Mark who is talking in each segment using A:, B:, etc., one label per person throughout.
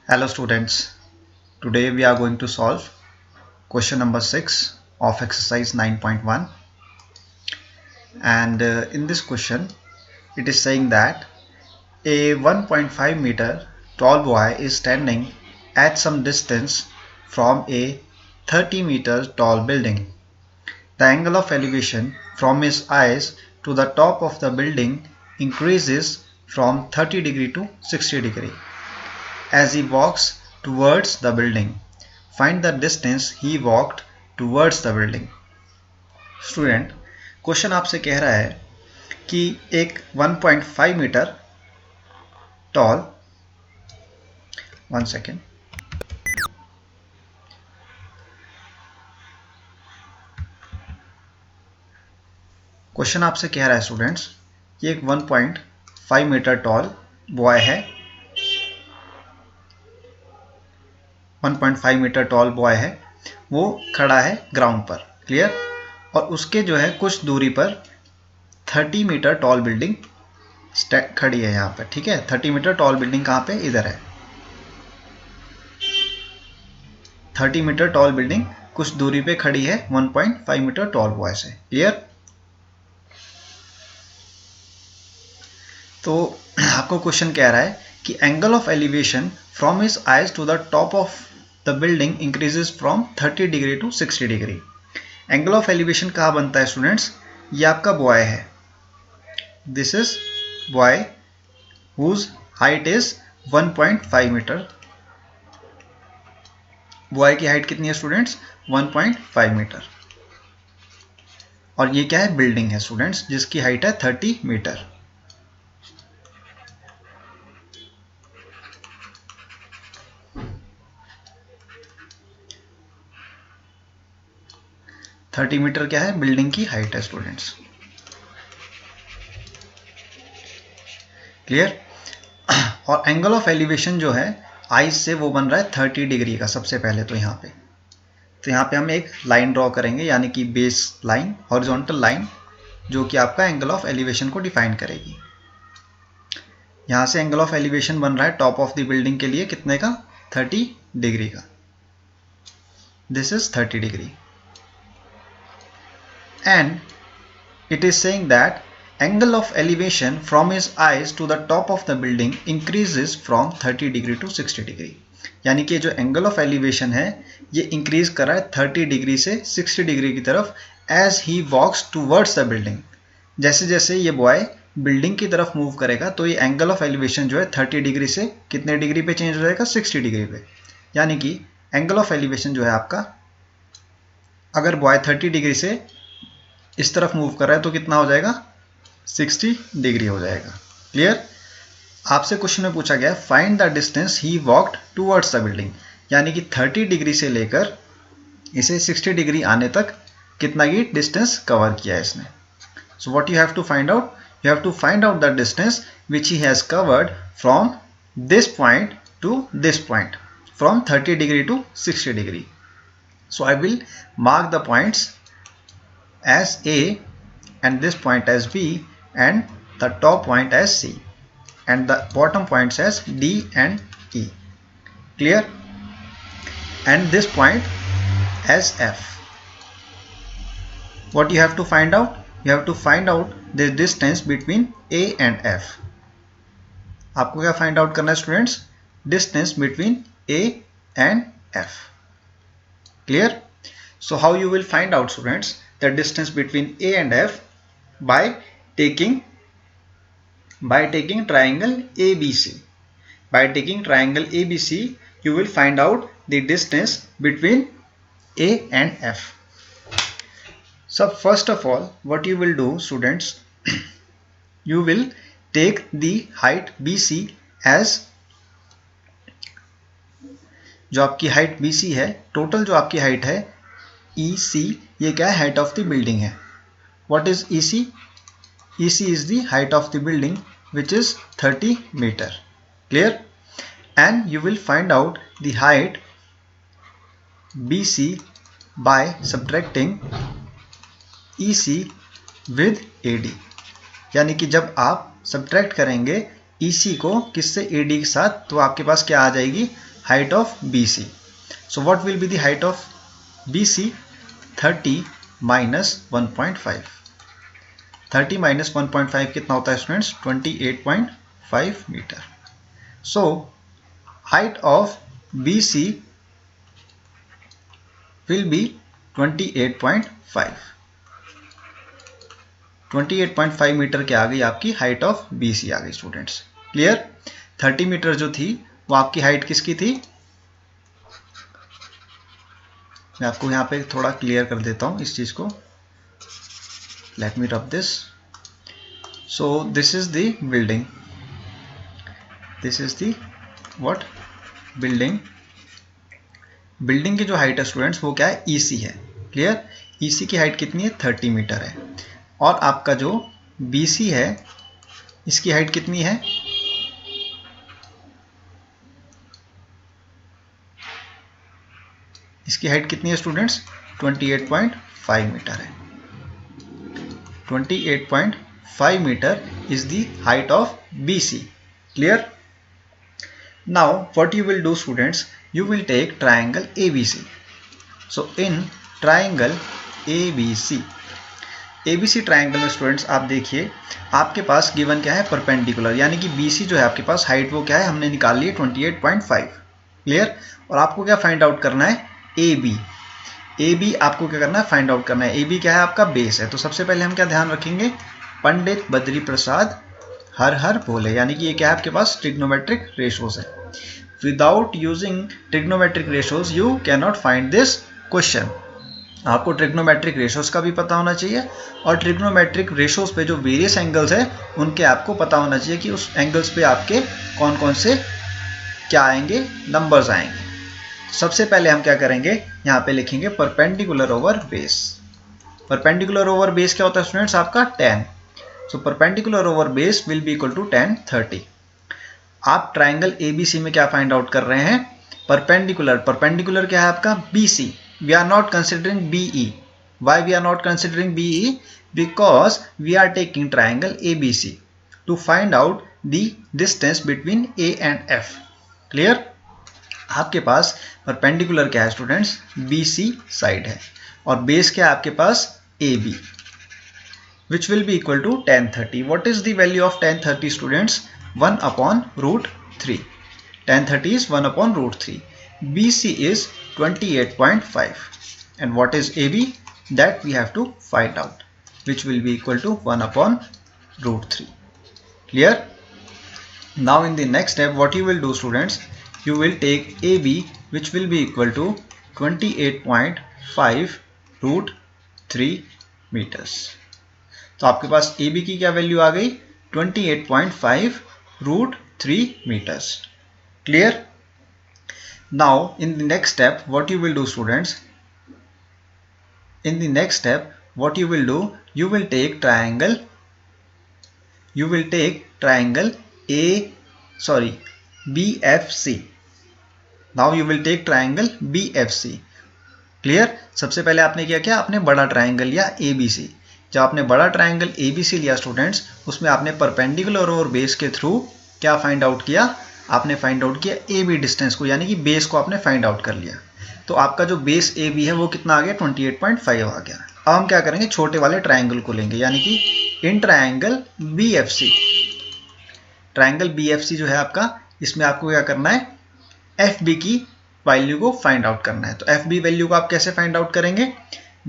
A: Hello students, today we are going to solve question number 6 of exercise 9.1 and in this question it is saying that a 1.5 meter tall boy is standing at some distance from a 30 meter tall building. The angle of elevation from his eyes to the top of the building increases from 30 degree to 60 degree as he walks towards the building. Find the distance he walked towards the building. Student question आपसे कह रहा है कि एक 1.5 meter toll 1 second question आपसे कह रहा है स्टूडेंट्स कि एक 1.5 मीटर टॉल बॉय है 1.5 मीटर टॉल बॉय है वो खड़ा है ग्राउंड पर. क्लियर. और उसके जो है कुछ दूरी पर 30 मीटर टॉल बिल्डिंग खड़ी है यहाँ पर. ठीक है. 30 मीटर टॉल बिल्डिंग कहाँ पे? इधर है. 30 मीटर टॉल बिल्डिंग कुछ दूरी पे खड़ी है 1.5 मीटर टॉल बॉय से. क्लियर. तो आपको क्वेश्चन कह रहा है कि angle of elevation from his eyes to the top of the building increases from 30 degree to 60 degree. Angle of elevation कहाँ बनता है स्टूडेंट्स? ये आपका बॉय है. This is boy whose height is 1.5 meter. Boy की हाइट कितनी है students? 1.5 metre. और ये क्या है? बिल्डिंग है स्टूडेंट्स जिसकी हाइट है 30 मीटर. थर्टी मीटर क्या है? बिल्डिंग की हाइट है स्टूडेंट्स. क्लियर. और एंगल ऑफ एलिवेशन जो है आइज से वो बन रहा है 30 डिग्री का. सबसे पहले तो यहाँ पे हम एक लाइन ड्रॉ करेंगे यानी कि बेस लाइन, हॉरिजॉन्टल लाइन, जो कि आपका एंगल ऑफ एलिवेशन को डिफाइन करेगी. यहाँ से एंगल ऑफ एलिवेशन बन रहा है टॉप ऑफ द बिल्डिंग के लिए कितने का? 30 डिग्री का. This is 30 degree. And it is saying that angle of elevation from his eyes to the top of the building increases from 30 degree to 60 degree. यानी कि जो एंगल ऑफ एलिवेशन है ये इंक्रीज कर रहा है 30 डिग्री से 60 डिग्री की तरफ एज ही वॉक्स टूवर्ड्स द बिल्डिंग. जैसे जैसे ये बॉय बिल्डिंग की तरफ मूव करेगा तो ये एंगल ऑफ एलिवेशन जो है 30 डिग्री से कितने डिग्री पे चेंज हो जाएगा? 60 डिग्री पे. यानी कि एंगल ऑफ एलिवेशन जो है आपका, अगर बॉय 30 डिग्री से इस तरफ मूव कर रहा है तो कितना हो जाएगा? 60 डिग्री हो जाएगा. क्लियर. आपसे क्वेश्चन में पूछा गया find the distance he walked towards the building. यानी कि 30 डिग्री से लेकर इसे 60 डिग्री आने तक कितना की डिस्टेंस कवर किया है इसने. So what you have to find out? You have to find out the distance which he has covered from this point to this point, from 30 degree to 60 degree. So I will mark the points as A and this point as B and the top point as C and the bottom points as D and E. Clear? And this point as F. What you have to find out? You have to find out the distance between A and F. आपको क्या find out करना है students? Distance between A and F. Clear? So how you will find out students the distance between A and F? by taking triangle ABC. By taking triangle ABC you will find out the distance between A and F. So first of all what you will do students, you will take the height BC as, जो आपकी height BC है, total जो आपकी height है EC, ये क्या है? Height of the building है. What is EC? EC is the height of the building which is 30 meter. Clear. And you will find out the height BC by subtracting EC with AD. यानी कि जब आप subtract करेंगे EC को किससे? AD के साथ, तो आपके पास क्या आ जाएगी? height of BC. So what will be the height of BC? 30 minus 1.5. 30 minus 1.5 कितना होता है students? 28.5 meter. So height of BC will be 28.5. 28.5 meter क्या आ गई आपकी हाइट ऑफ BC आ गई स्टूडेंट्स. क्लियर? 30 मीटर जो थी वो आपकी हाइट किसकी थी? मैं आपको यहाँ पे थोड़ा क्लियर कर देता हूँ इस चीज को. Let me rub this. So this is the building. This is the what? Building. Building की जो हाइट है स्टूडेंट्स वो क्या है? EC है. क्लियर? EC की हाइट कितनी है? 30 मीटर है. और आपका जो BC है इसकी हाइट कितनी है? इसकी हाइट कितनी है स्टूडेंट्स? 28.5 मीटर है. 28.5 meter is the height of BC. Clear? Now what you will do students? You will take triangle ABC. So in triangle ABC triangle में स्टूडेंट्स आप देखिए आपके पास गिवन क्या है? परपेंडिकुलर. यानी कि BC जो है आपके पास हाइट वो क्या है? हमने निकाल ली है 28.5. क्लियर? और आपको क्या फाइंड आउट करना है? AB आपको क्या करना है? फाइंड आउट करना है. AB क्या है? आपका बेस है. तो सबसे पहले हम क्या ध्यान रखेंगे? पंडित बद्री प्रसाद हर हर भोले. यानी कि ये क्या है? आपके पास ट्रिग्नोमेट्रिक रेशोज है. Without using trigonometric ratios you cannot find this question. आपको ट्रिग्नोमेट्रिक रेशोज का भी पता होना चाहिए और ट्रिग्नोमेट्रिक रेशोज पे जो वेरियस एंगल्स है उनके आपको पता होना चाहिए कि उस एंगल्स पे आपके कौन कौन से क्या आएंगे? नंबर्स आएंगे. सबसे पहले हम क्या करेंगे? यहाँ पे लिखेंगे perpendicular over base. Perpendicular over base क्या होता है स्टूडेंट्स? आपका tan. So perpendicular over base will be equal to tan 30. आप ट्राइंगल ABC में क्या फाइंड आउट कर रहे हैं? परपेंडिकुलर. परपेंडिकुलर क्या है आपका? BC. We are not considering BE. Why we are not considering BE? Because we are taking triangle ABC to find out the distance between A and F. Clear? आपके पास perpendicular क्या है students? BC side है और base क्या है आपके पास? AB, which will be equal to tan 30. What is the value of tan 30 students? 1 upon root 3. Tan 30 is 1 upon root 3. BC is 28.5. And what is AB? That we have to find out, which will be equal to 1 upon root 3. Clear? Now in the next step, what you will do students? You will take AB, which will be equal to 28.5 root 3 meters. तो आपके पास AB की क्या value आ गई? 28.5 root 3 meters. Clear? Now in the next step what you will do students? In the next step what you will do? You will take triangle BFC. Now you will take triangle BFC. Clear? सबसे पहले आपने क्या किया? आपने बड़ा triangle लिया ABC. जब आपने बड़ा ट्राइंगल ABC लिया स्टूडेंट्स उसमें आपने परपेंडिकुलर और बेस के थ्रू क्या फाइंड आउट किया? आपने फाइंड आउट किया AB डिस्टेंस को. यानी कि बेस को आपने फाइंड आउट कर लिया. तो आपका जो बेस AB है वो कितना आ गया? 28.5 आ गया. अब हम क्या करेंगे? छोटे वाले ट्राइंगल को लेंगे. यानी कि in triangle BFC. Triangle BFC जो है आपका इसमें आपको क्या करना है? FB की वैल्यू को फाइंड आउट करना है. तो FB वैल्यू को आप कैसे फाइंड आउट करेंगे?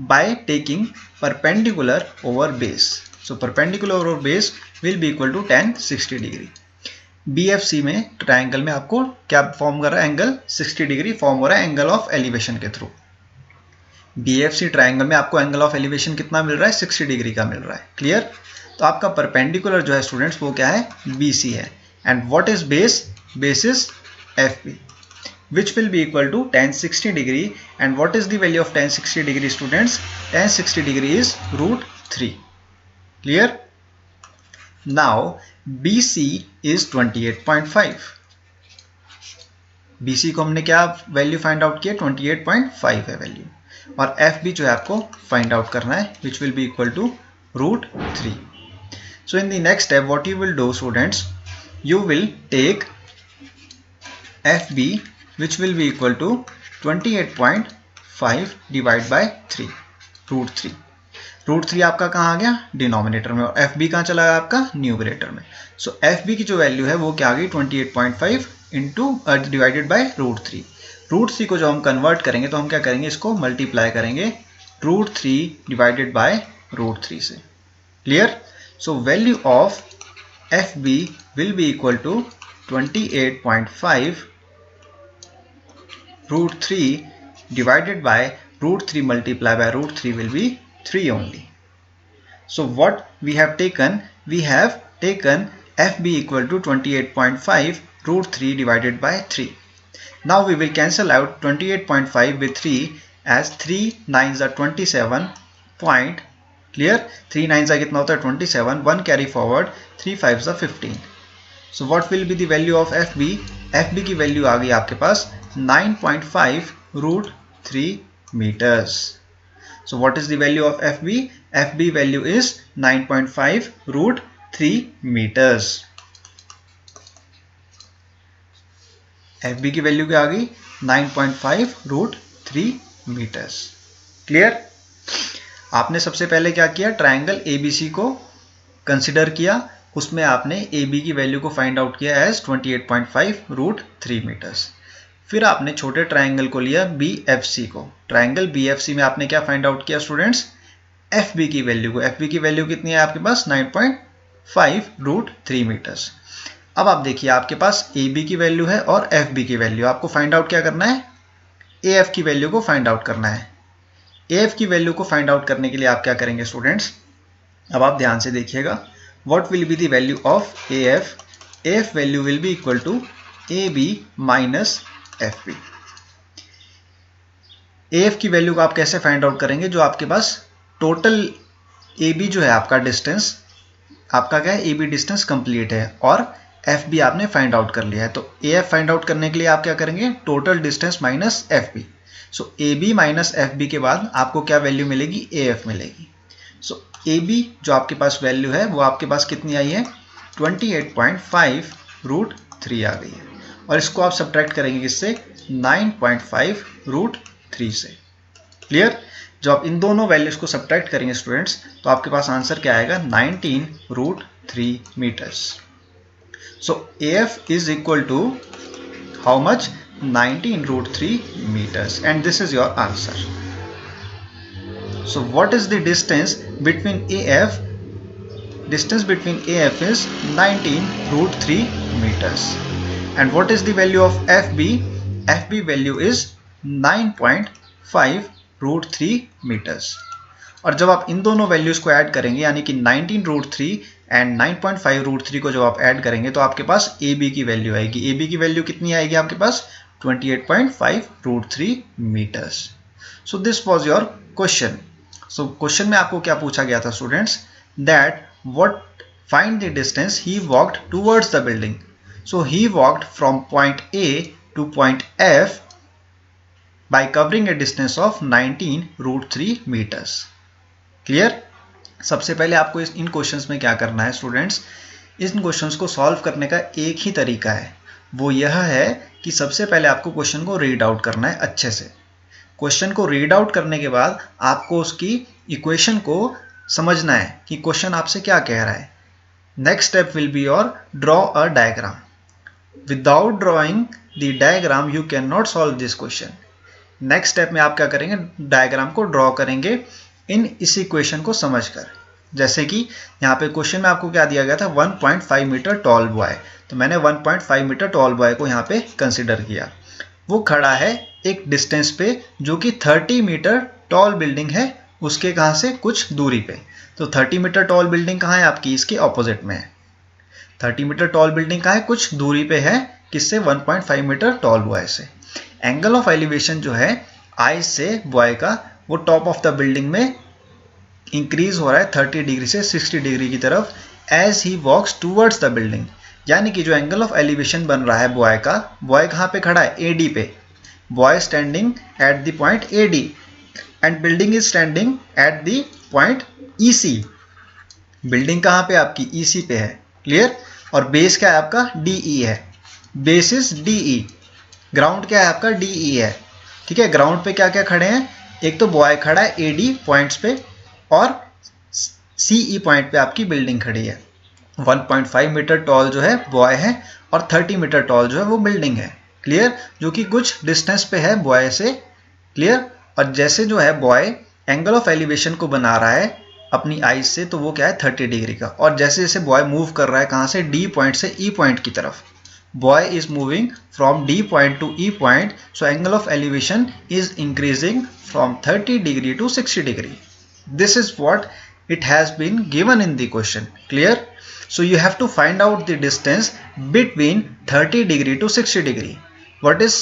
A: by taking perpendicular over base. So perpendicular over base will be equal to tan 60 degree. BFC में ट्राइंगल में आपको क्या फॉर्म कर रहा है? एंगल 60 डिग्री फॉर्म हो रहा है एंगल ऑफ एलिवेशन के थ्रू. BFC ट्राइंगल में आपको एंगल ऑफ एलिवेशन कितना मिल रहा है? 60 डिग्री का मिल रहा है. क्लियर? तो आपका परपेंडिकुलर जो है स्टूडेंट्स वो क्या है? BC है. And what is base? Base is FB, which will be equal to tan 60 degree. And what is the value of tan 60 degree students? Tan 60 degree is root 3. Clear? Now BC is 28.5. BC को हमने क्या value find out किया? 28.5 है value. और FB जो है आपको find out करना है which will be equal to root 3. So in the next step what you will do students? You will take FB which will be equal to 28.5 divide by 3 root 3। Root 3 आपका कहाँ आ गया? Denominator में, और F B कहाँ चला गया आपका? Numerator में। सो एफ बी की जो वैल्यू है वो क्या आ गई? 28.5 into divided by root 3। Root 3 को जो हम कन्वर्ट करेंगे तो हम क्या करेंगे? इसको मल्टीप्लाई करेंगे रूट 3 डिवाइडेड बाय रूट 3 से। Clear? So value of F B will be equal to 28.5 root 3 divided by root 3 multiplied by root 3 will be 3 only. So what we have taken? We have taken FB equal to 28.5 root 3 divided by 3. Now we will cancel out 28.5 with 3 as 3 9s are 27 point. Clear? 3 9s are kitna hota hai? 27. 1 carry forward, 3 5s are 15. So what will be the value of FB? FB की value आ गई आपके पास 9.5 root 3 meters. So what is the value of FB? FB value is 9.5 root 3 meters. FB की value क्या आ गई? 9.5 root 3 meters. Clear? आपने सबसे पहले क्या किया? ट्रायंगल ABC को कंसिडर किया, उसमें आपने AB की वैल्यू को फाइंड आउट किया एज 28.5 रूट 3 मीटर्स। फिर आपने छोटे ट्रायंगल को लिया BFC को। ट्रायंगल BFC में आपने क्या फाइंड आउट किया स्टूडेंट्स? FB की वैल्यू को। FB की वैल्यू कितनी है आपके पास? 9.5 रूट 3 मीटर्स। अब आप देखिए आपके पास AB की वैल्यू है और FB की वैल्यू। आपको फाइंड आउट क्या करना है? AF की वैल्यू को फाइंड आउट करना है। AF की वैल्यू को फाइंड आउट करने के लिए आप क्या करेंगे स्टूडेंट्स? अब आप ध्यान से देखिएगा। What will be the value of AF? AF value will be equal to AB minus FB. AF की वैल्यू को आप कैसे फाइंड आउट करेंगे? जो आपके पास टोटल AB जो है आपका डिस्टेंस, आपका क्या है? AB डिस्टेंस कंप्लीट है और FB आपने फाइंड आउट कर लिया है। तो AF फाइंड आउट करने के लिए आप क्या करेंगे? Total distance minus FB। सो AB माइनस FB के बाद आपको क्या वैल्यू मिलेगी? AF मिलेगी। सो AB जो आपके पास वैल्यू है वो आपके पास कितनी आई है? 28.5 रूट 3 आ गई है। और इसको आप सब्ट्रैक्ट करेंगे किससे? 9.5 रूट 3 से। क्लियर? जो आप इन दोनों वैल्यूज को सब्ट्रैक्ट करेंगे स्टूडेंट्स तो आपके पास आंसर क्या आएगा? 19 root 3 meters. So AF is equal to how much? 19 root 3 meters, and this is your answer. So what is the distance between AF? Distance between AF is 19 root 3 meters. And what is the value of FB? FB value is 9.5 root 3 meters. और जब आप इन दोनों values को add करेंगे यानी कि 19 root 3 and 9.5 root 3 को जब आप ऐड करेंगे तो आपके पास AB की वैल्यू आएगी। AB की वैल्यू कितनी आएगी आपके पास? 28.5 root 3 meters. So this was your question. सो क्वेश्चन में आपको क्या पूछा गया था students? That what find the distance he walked towards the building. So he walked from point A टू point F by covering a distance of 19 root 3 meters. Clear? सबसे पहले आपको इन क्वेश्चंस में क्या करना है स्टूडेंट्स? इन क्वेश्चंस को सॉल्व करने का एक ही तरीका है, वो यह है कि सबसे पहले आपको क्वेश्चन को रीड आउट करना है अच्छे से। क्वेश्चन को रीड आउट करने के बाद आपको उसकी इक्वेशन को समझना है कि क्वेश्चन आपसे क्या कह रहा है। Next step will be your draw a diagram. Without drawing the diagram you can not solve this question. Next step में आप क्या करेंगे? डायग्राम को ड्रॉ करेंगे इस इक्वेशन को समझकर। जैसे कि यहाँ पे क्वेश्चन में आपको क्या दिया गया था? 1.5 मीटर टॉल बॉय। तो मैंने 1.5 मीटर टॉल बॉय को यहाँ पे कंसिडर किया। वो खड़ा है एक डिस्टेंस पे जो कि 30 मीटर टॉल बिल्डिंग है, उसके कहाँ से? कुछ दूरी पे। तो 30 मीटर टॉल बिल्डिंग कहाँ है आपकी? इसके ऑपोजिट में है। 30 मीटर टॉल बिल्डिंग कहाँ है? कुछ दूरी पे है। किससे? 1.5 मीटर टॉल बॉय से। एंगल ऑफ एलिवेशन जो है आई से बॉय का, वो टॉप ऑफ द बिल्डिंग में इंक्रीज हो रहा है 30 डिग्री से 60 डिग्री की तरफ एज ही वॉक्स टूवर्ड्स द बिल्डिंग। यानी कि जो एंगल ऑफ एलिवेशन बन रहा है बॉय का, बॉय कहाँ पे खड़ा है? AD पे। Boy standing at the point AD and building is standing at the point EC। Building कहाँ पे आपकी? EC पे है। क्लियर? और बेस क्या है आपका? DE है। Base is DE। ग्राउंड क्या है आपका, DE है, ठीक है। ग्राउंड पे क्या क्या खड़े हैं, एक तो बॉय खड़ा है AD पॉइंट्स पे, और CE पॉइंट पे आपकी बिल्डिंग खड़ी है। 1.5 मीटर टॉल जो है बॉय है, और 30 मीटर टॉल जो है वो बिल्डिंग है, क्लियर, जो कि कुछ डिस्टेंस पे है बॉय से, क्लियर। और जैसे जो है बॉय एंगल ऑफ एलिवेशन को बना रहा है अपनी आईज से, तो वो क्या है 30 डिग्री का, और जैसे जैसे बॉय मूव कर रहा है कहाँ से, D पॉइंट से E पॉइंट की तरफ, boy is moving from D point to E point, so angle of elevation is increasing from 30 degree to 60 degree. This is what it has been given in the question, clear? So you have to find out the distance between 30 degree to 60 degree. What is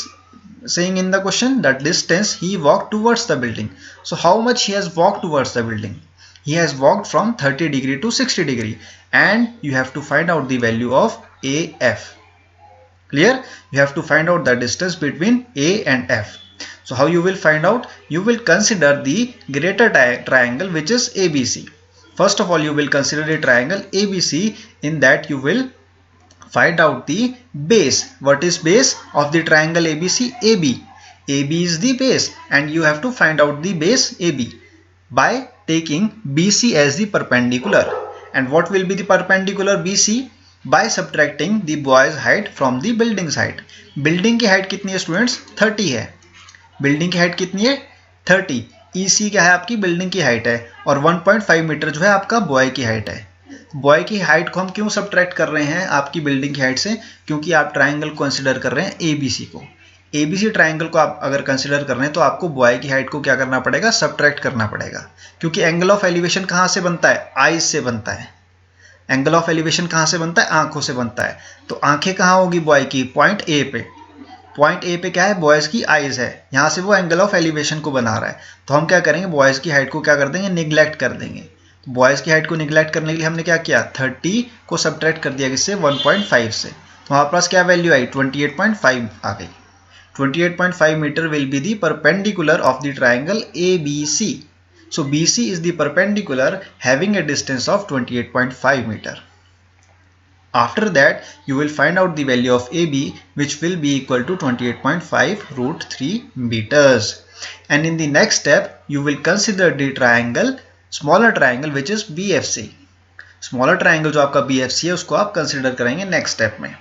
A: saying in the question? That distance he walked towards the building. So how much he has walked towards the building? He has walked from 30 degree to 60 degree, and you have to find out the value of AF. Clear? You have to find out the distance between A and F. So how you will find out? You will consider the greater triangle, which is ABC. First of all, you will consider the triangle ABC. In that you will find out the base. What is base of the triangle ABC? AB. AB is the base, and you have to find out the base AB by taking BC as the perpendicular. And what will be the perpendicular BC? By subtracting the boy's height from the building's height. Building की height कितनी है students? 30 है। Building की height कितनी है? 30। EC क्या है आपकी बिल्डिंग की हाइट है, और 1.5 मीटर जो है आपका बॉय की हाइट है। बॉय की हाइट को हम क्यों सब्ट्रैक्ट कर रहे हैं आपकी बिल्डिंग की हाइट से? क्योंकि आप ट्राइंगल कंसिडर कर रहे हैं ABC को। ABC ट्राइंगल को आप अगर कंसिडर कर रहे हैं तो आपको बॉय की हाइट को क्या करना पड़ेगा? सब्ट्रैक्ट करना पड़ेगा, क्योंकि एंगल ऑफ एलिवेशन कहाँ से बनता है? आईज से बनता है। एंगल ऑफ एलिवेशन कहाँ से बनता है? आंखों से बनता है। तो आंखें कहाँ होगी बॉय की? पॉइंट A पे। पॉइंट A पे क्या है? बॉयज़ की आईज है, यहाँ से वो एंगल ऑफ एलिवेशन को बना रहा है। तो हम क्या करेंगे? बॉयज़ की हाइट को क्या कर देंगे? निगलेक्ट कर देंगे। तो बॉयज़ की हाइट को निगलेक्ट करने के लिए हमने क्या किया? 30 को सब्ट्रैक्ट कर दिया किससे? 1.5 से। तो हमारे पास क्या वैल्यू आई? 28.5 आ गई। 28.5 meter will be the perpendicular of the triangle ABC. So BC is the perpendicular having a distance of 28.5 meter. After that, you will find out the value of AB, which will be equal to 28.5 root 3 meters. And in the next step, you will consider the triangle, smaller triangle, which is BFC. Smaller triangle जो आपका BFC है उसको आप consider करेंगे next step में.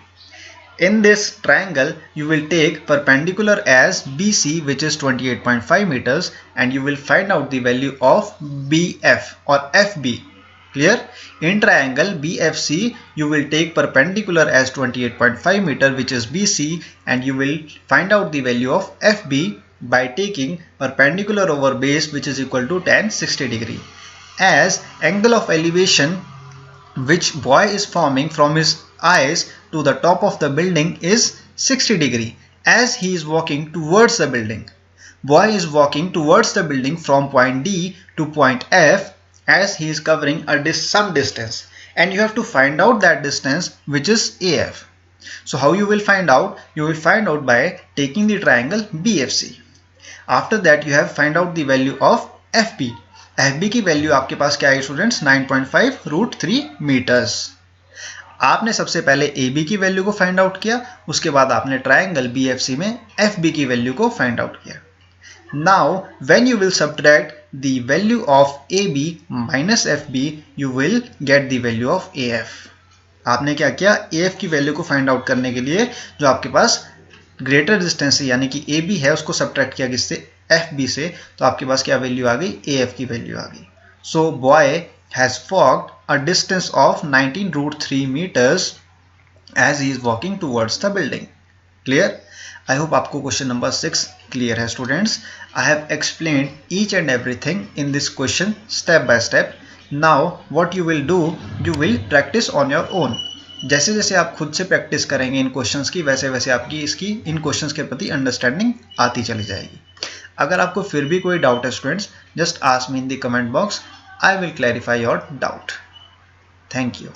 A: In this triangle, you will take perpendicular as BC, which is 28.5 meters, and you will find out the value of BF or FB. Clear? In triangle BFC, you will take perpendicular as 28.5 meter, which is BC, and you will find out the value of FB by taking perpendicular over base, which is equal to tan 60 degree. As angle of elevation which boy is forming from his eyes to the top of the building is 60 degree as he is walking towards the building. Boy is walking towards the building from point D to point F as he is covering some distance, and you have to find out that distance, which is AF. So how you will find out? You will find out by taking the triangle BFC. After that you have find out the value of FB. FB की value आपके पास क्या है students? 9.5 root 3 metres. आपने सबसे पहले AB की value को find out किया, उसके बाद आपने ट्राइंगल BFC में FB की वैल्यू को फाइंड आउट किया। Now when you will subtract the value of AB minus FB, you will get the value of AF। आपने क्या किया? AF की वैल्यू को फाइंड आउट करने के लिए जो आपके पास ग्रेटर डिस्टेंस यानी कि AB है उसको सब्ट्रैक्ट किया किससे? FB से। तो आपके पास क्या वैल्यू आ गई? AF की वैल्यू आ गई। So boy has walked a distance of 19 root 3 meters as he is walking towards the building. Clear? I hope आपको क्वेश्चन नंबर 6 क्लियर है students. I have explained each and everything in this question step by step. Now what you will do, you will practice on your own. जैसे जैसे आप खुद से practice करेंगे इन questions की, वैसे वैसे आपकी इसकी इन क्वेश्चंस के प्रति अंडरस्टैंडिंग आती चली जाएगी। अगर आपको फिर भी कोई डाउट है students, just ask me in the comment box, I will clarify your doubt. Thank you.